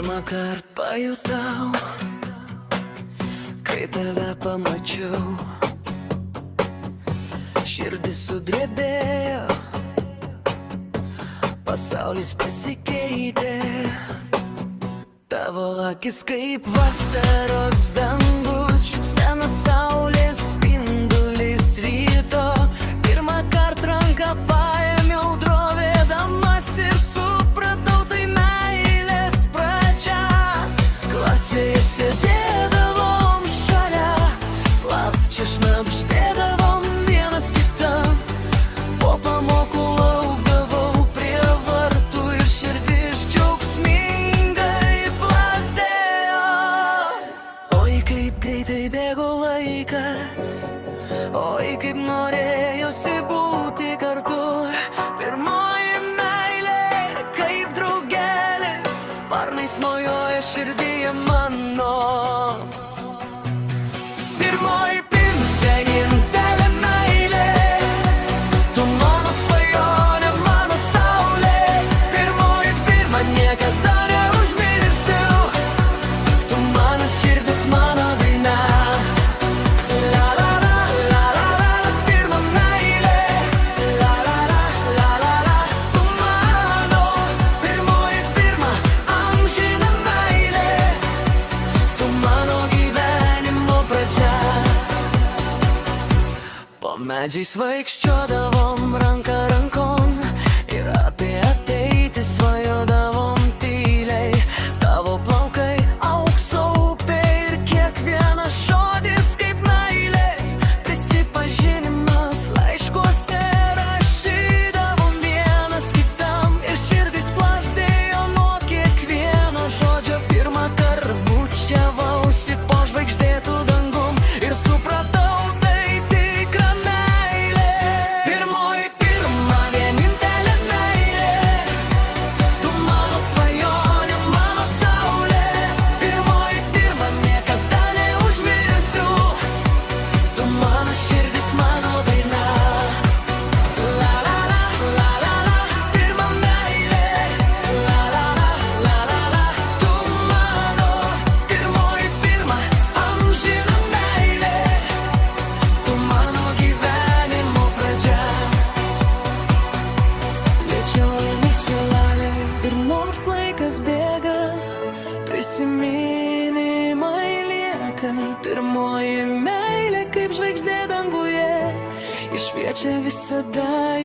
Pirmą kartą pajutau, kai tave pamačiau, širdis sudrebėjo, pasaulis pasikeitė. Tavo akis kaip vasaros dangus, šypsena saulės spindulys ryto. Pirmą kartą ranką paėmiau drovėdamas ir supratau, tai meilės pradžia. Klasėje sėdėdavom šalia, slapčia šnabždėdavom vienas kitam. Po pamokų laukdavau prie vartų ir širdis džiaugsmingai plazdėjo. Oi, kaip greitai bėgo laikas, oi, kaip norėjosi būti kartu. Pirmoji meilė, kaip draugelis, sparnais mojuoja širdyje mano. Pirmoji vienintelė meilė, tu mano svajonė, mano saulė. Pirmoji pirma, niekada neužmirsiu, tu mano širdis, mano daina. La la la, la la la, pirma meilė. La la la, la la la, tu mano. Pirmoji pirma, amžina meilė, tu mano gyvenimo pradžia. Po medžiais vaikščiodavau,